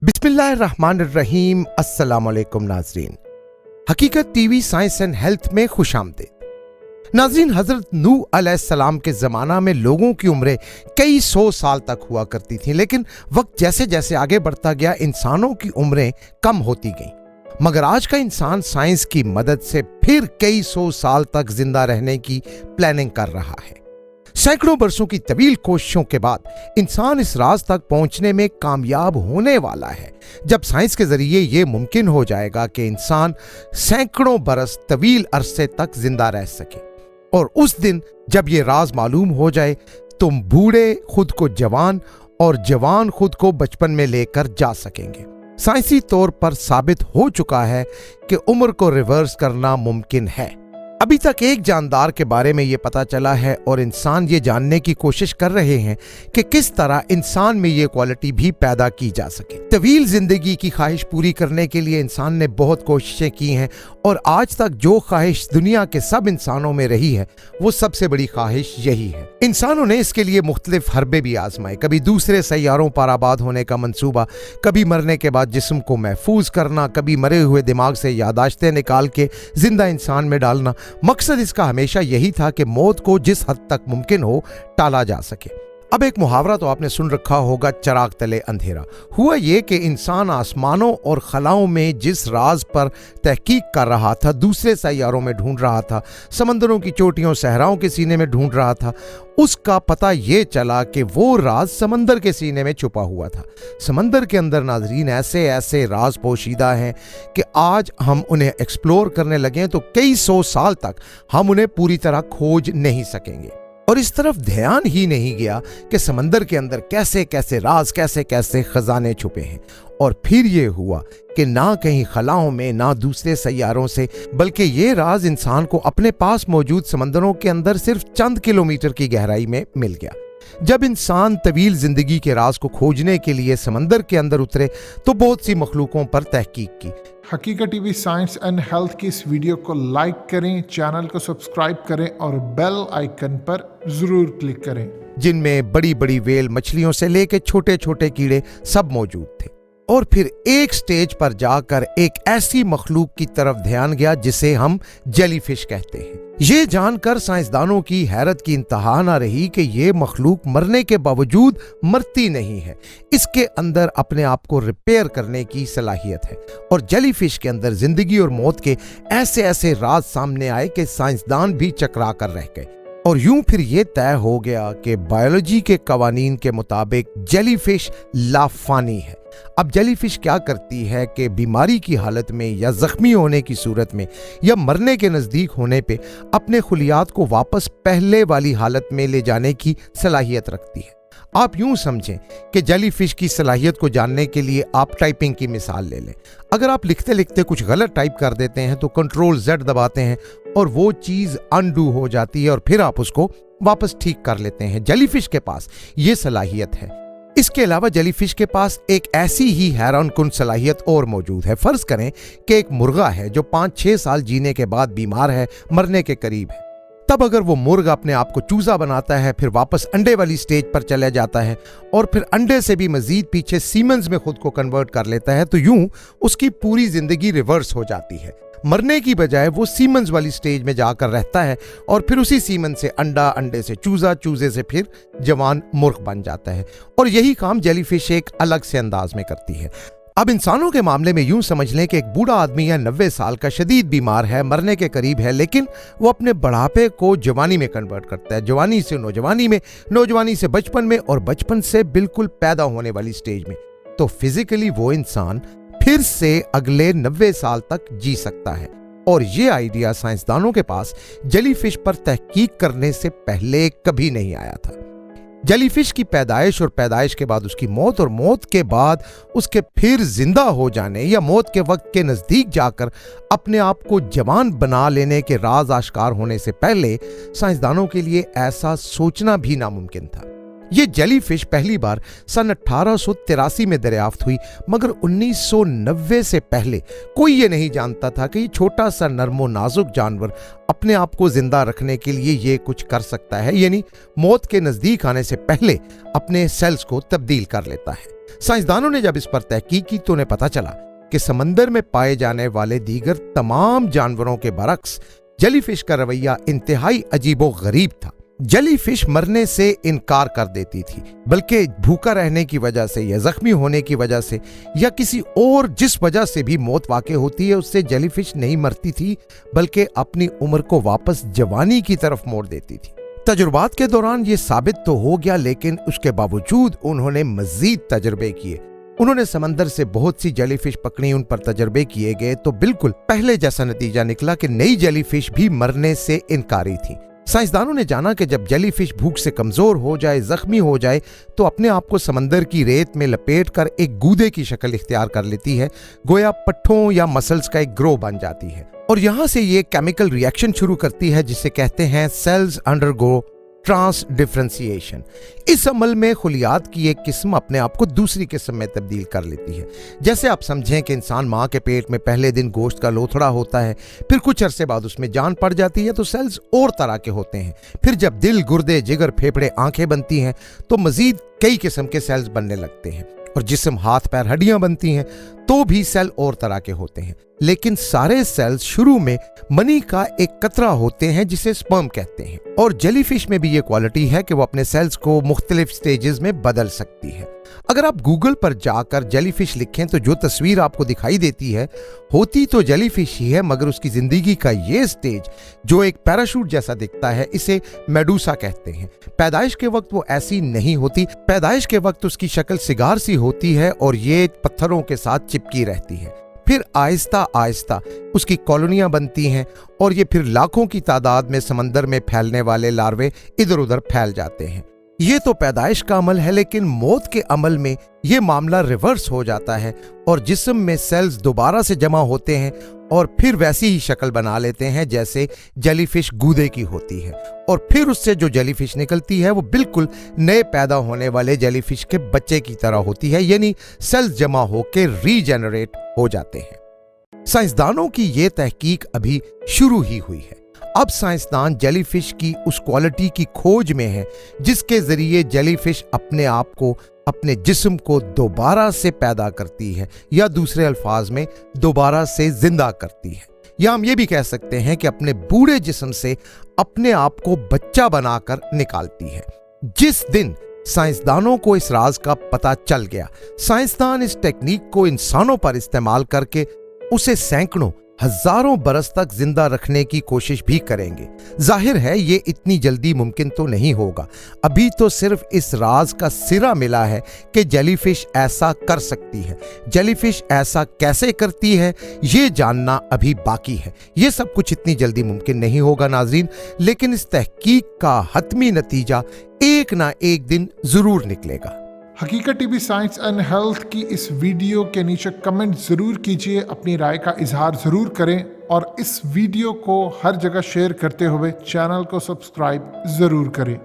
बिस्मिल्लाहिर्रहमानिर्रहीम। अस्सलाम वालेकुम नाज़रीन, हकीकत टीवी साइंस एंड हेल्थ में खुशामदीद। नाज़रीन, हज़रत नूह अलैहिस्सलाम के ज़माना में लोगों की उम्रें कई सौ साल तक हुआ करती थीं, लेकिन वक्त जैसे जैसे आगे बढ़ता गया इंसानों की उम्रें कम होती गईं। मगर आज का इंसान साइंस की मदद से फिर कई सौ साल तक जिंदा रहने की प्लानिंग कर रहा है। सैकड़ों बरसों की तवील कोशिशों के बाद इंसान इस राज तक पहुंचने में कामयाब होने वाला है, जब साइंस के जरिए यह मुमकिन हो जाएगा कि इंसान सैकड़ों बरस तवील अरसे तक जिंदा रह सके। और उस दिन जब यह राज मालूम हो जाए, तुम बूढ़े खुद को जवान और जवान खुद को बचपन में लेकर जा सकेंगे। साइंसी तौर पर साबित हो चुका है कि उम्र को रिवर्स करना मुमकिन है। अभी तक एक जानदार के बारे में यह पता चला है और इंसान ये जानने की कोशिश कर रहे हैं कि किस तरह इंसान में ये क्वालिटी भी पैदा की जा सके। तवील जिंदगी की ख्वाहिश पूरी करने के लिए इंसान ने बहुत कोशिशें की हैं और आज तक जो ख्वाहिश दुनिया के सब इंसानों में रही है वो सबसे बड़ी ख्वाहिश यही है। इंसानों ने इसके लिए मुख्तलिफ हरबे भी आजमाए, कभी दूसरे सैयारों पर आबाद होने का मंसूबा, कभी मरने के बाद जिस्म को महफूज करना, कभी मरे हुए दिमाग से यादाश्तें निकाल के जिंदा इंसान में डालना। मकसद इसका हमेशा यही था कि मौत को जिस हद तक मुमकिन हो टाला जा सके। अब एक मुहावरा तो आपने सुन रखा होगा, चिराग तले अंधेरा। हुआ ये कि इंसान आसमानों और खलाओं में जिस राज पर तहकीक कर रहा था, दूसरे सैयारों में ढूंढ रहा था, समंदरों की चोटियों सहराओं के सीने में ढूंढ रहा था, उसका पता ये चला कि वो राज समंदर के सीने में छुपा हुआ था। समंदर के अंदर नाजरीन ऐसे ऐसे राज पोशीदा हैं कि आज हम उन्हें एक्सप्लोर करने लगे तो कई सौ साल तक हम उन्हें पूरी तरह खोज नहीं सकेंगे। और इस तरफ ध्यान ही नहीं गया कि समंदर के अंदर कैसे कैसे राज, कैसे कैसे खजाने छुपे हैं। और फिर ये हुआ कि ना कहीं खलाओं में, ना दूसरे सैयारों से, बल्कि ये राज इंसान को अपने पास मौजूद समंदरों के अंदर सिर्फ चंद किलोमीटर की गहराई में मिल गया। जब इंसान तवील जिंदगी के राज को खोजने के लिए समंदर के अंदर उतरे तो बहुत सी मखलूकों पर तहकीक की। हकीकत टीवी साइंस एंड हेल्थ की इस वीडियो को लाइक करें, चैनल को सब्सक्राइब करें और बेल आइकन पर जरूर क्लिक करें। जिनमें बड़ी बड़ी वेल मछलियों से लेकर छोटे छोटे कीड़े सब मौजूद थे। और फिर एक स्टेज पर जाकर एक ऐसी मखलूक की तरफ ध्यान गया जिसे हम जेलीफिश कहते हैं। ये जानकर साइंसदानों की हैरत की इंतहा न रही कि ये मखलूक मरने के बावजूद मरती नहीं है, इसके अंदर अपने आप को रिपेयर करने की सलाहियत है। और जेलीफिश के अंदर जिंदगी और मौत के ऐसे ऐसे राज सामने आए कि साइंसदान भी चकरा कर रह गए। और यूं फिर ये तय हो गया कि बायोलॉजी के कवानीन के मुताबिक जेलीफिश लाफानी है। अब जेलीफिश क्या करती है कि बीमारी की हालत में या जख्मी होने की सूरत में या मरने के नज़दीक होने पे अपने खुलियात को वापस पहले वाली हालत में ले जाने की सलाहियत रखती है। आप यूं समझें कि जेलीफिश की सलाहियत को जानने के लिए आप टाइपिंग की मिसाल ले लें। अगर आप लिखते लिखते कुछ गलत टाइप कर देते हैं तो कंट्रोल Z दबाते हैं और वो चीज़ अनडू हो जाती है और फिर आप उसको वापस ठीक कर लेते हैं। जेलीफिश के पास ये सलाहियत है। इसके अलावा जेलीफिश के पास एक ऐसी ही हैरान कुन सलाहियत और मौजूद है। फर्ज करें कि एक मुर्गा है जो 5-6 साल जीने के बाद बीमार है, मरने के करीब है। तब अगर वो मुर्गा अपने आप को चूजा बनाता है, फिर वापस अंडे वाली स्टेज पर चला जाता है और फिर अंडे से भी मजीद पीछे सीमेंस में खुद को कन्वर्ट कर लेता है, तो यूं उसकी पूरी जिंदगी रिवर्स हो जाती है। मरने की बजाय वो सीमेंस वाली स्टेज में जाकर रहता है और फिर उसी सीमन से अंडा, अंडे से चूजा, चूजे से फिर जवान मुर्ग बन जाता है। और यही काम जेलीफिश एक अलग से अंदाज में करती है। अब इंसानों के मामले में यूं समझ लें कि एक बूढ़ा आदमी या 90 साल का शदीद बीमार है, मरने के करीब है, लेकिन वो अपने बढ़ापे को जवानी में कन्वर्ट करता है, जवानी से नौजवानी में, नौजवानी से बचपन में और बचपन से बिल्कुल पैदा होने वाली स्टेज में। तो फिजिकली वो इंसान फिर से अगले 90 साल तक जी सकता है। और ये आइडिया साइंसदानों के पास जेलीफिश पर तहकीक करने से पहले कभी नहीं आया था। जेलीफिश की पैदाइश और पैदाइश के बाद उसकी मौत और मौत के बाद उसके फिर जिंदा हो जाने या मौत के वक्त के नजदीक जाकर अपने आप को जवान बना लेने के राज आश्कार होने से पहले साइंसदानों के लिए ऐसा सोचना भी नामुमकिन था। ये जेली फिश पहली बार सन 1883 में दरियाफ्त हुई, मगर 1990 से पहले कोई ये नहीं जानता था कि ये छोटा सा नर्मो नाजुक जानवर अपने आप को जिंदा रखने के लिए ये कुछ कर सकता है, यानी मौत के नजदीक आने से पहले अपने सेल्स को तब्दील कर लेता है। साइंसदानों ने जब इस पर तहकीक की तो उन्हें पता चला कि समंदर में पाए जाने वाले दीगर तमाम जानवरों के बरक्स जेलीफिश का रवैया इंतहाई अजीबो गरीब था। जेलीफिश मरने से इनकार कर देती थी, बल्कि भूखा रहने की वजह से या जख्मी होने की वजह से या किसी और जिस वजह से भी मौत वाक़ई होती है उससे जेलीफिश नहीं मरती थी, बल्कि अपनी उम्र को वापस जवानी की तरफ मोड़ देती थी। तजुर्बात के दौरान ये साबित तो हो गया, लेकिन उसके बावजूद उन्होंने मजीद तजर्बे किए। उन्होंने समंदर से बहुत सी जेलीफिश पकड़ी, उन पर तजर्बे किए गए तो बिल्कुल पहले जैसा नतीजा निकला कि नई जेलीफिश भी मरने से इनकारी थी। साइंसदानों ने जाना कि जब जेलीफिश भूख से कमजोर हो जाए, जख्मी हो जाए, तो अपने आप को समंदर की रेत में लपेट कर एक गूदे की शक्ल इख्तियार कर लेती है, गोया पट्ठों या मसल्स का एक ग्रो बन जाती है और यहां से ये केमिकल रिएक्शन शुरू करती है जिसे कहते हैं सेल्स अंडरगो ट्रांस डिफरेंशिएशन। इस अमल में खुलियात की एक किस्म अपने आप को दूसरी किस्म में तब्दील कर लेती है। जैसे आप समझें कि इंसान माँ के पेट में पहले दिन गोश्त का लोथड़ा होता है, फिर कुछ अरसे बाद उसमें जान पड़ जाती है तो सेल्स और तरह के होते हैं। फिर जब दिल, गुर्दे, जिगर, फेफड़े, आंखें बनती हैं तो मजीद कई किस्म के सेल्स बनने लगते हैं और जिस्म, हाथ, पैर, हड्डियां बनती हैं तो भी सेल और तरह के होते हैं। लेकिन सारे सेल्स शुरू में मनी का एक कतरा होते हैं जिसे स्पर्म कहते हैं और जेलीफिश में भी ये क्वालिटी है कि वो अपने सेल्स को मुख्तलिफ स्टेजेस में बदल सकती है। अगर आप गूगल पर जाकर जेलीफिश लिखें तो जो तस्वीर आपको दिखाई देती है होती तो जेलीफिश ही है, मगर उसकी जिंदगी का ये स्टेज जो एक पैराशूट जैसा दिखता है इसे मेडूसा कहते हैं। पैदाइश के वक्त वो ऐसी नहीं होती। पैदाइश के वक्त उसकी शक्ल सिगार सी होती है और ये पत्थरों के साथ चिपकी रहती है। फिर आहिस्ता आहिस्ता उसकी कॉलोनियां बनती हैं और ये फिर लाखों की तादाद में समंदर में फैलने वाले लार्वे इधर उधर फैल जाते हैं। ये तो पैदाइश का अमल है, लेकिन मौत के अमल में ये मामला रिवर्स हो जाता है और जिस्म में सेल्स दोबारा से जमा होते हैं और फिर वैसी ही शक्ल बना लेते हैं जैसे जेलीफिश गूदे की होती है और फिर उससे जो जेलीफिश निकलती है वो बिल्कुल नए पैदा होने वाले जेलीफिश के बच्चे की तरह होती है, यानी सेल्स जमा होकर रीजेनरेट हो जाते हैं। साइंसदानों की ये तहकीक अभी शुरू ही हुई है। अब साइंसदान जेलीफिश की उस क्वालिटी की खोज में है जिसके जरिए जेलीफिश अपने आप को, अपने जिस्म को दोबारा से पैदा करती है या दूसरे अल्फाज में दोबारा से जिंदा करती है, या हम ये भी कह सकते हैं कि अपने बूढ़े जिस्म से अपने आप को बच्चा बनाकर निकालती है। जिस दिन साइंसदानों को इस राज का पता चल गया, साइंसदान इस टेक्निक को इंसानों पर इस्तेमाल करके उसे सैकड़ों, हजारों बरस तक जिंदा रखने की कोशिश भी करेंगे। जाहिर है ये इतनी जल्दी मुमकिन तो नहीं होगा। अभी तो सिर्फ इस राज का सिरा मिला है कि जेलीफिश ऐसा कर सकती है। जेलीफिश ऐसा कैसे करती है ये जानना अभी बाकी है। ये सब कुछ इतनी जल्दी मुमकिन नहीं होगा नाजरीन, लेकिन इस तहकीक का हतमी नतीजा एक ना एक दिन जरूर निकलेगा। हकीकत टीवी साइंस एंड हेल्थ की इस वीडियो के नीचे कमेंट ज़रूर कीजिए, अपनी राय का इजहार ज़रूर करें और इस वीडियो को हर जगह शेयर करते हुए चैनल को सब्सक्राइब ज़रूर करें।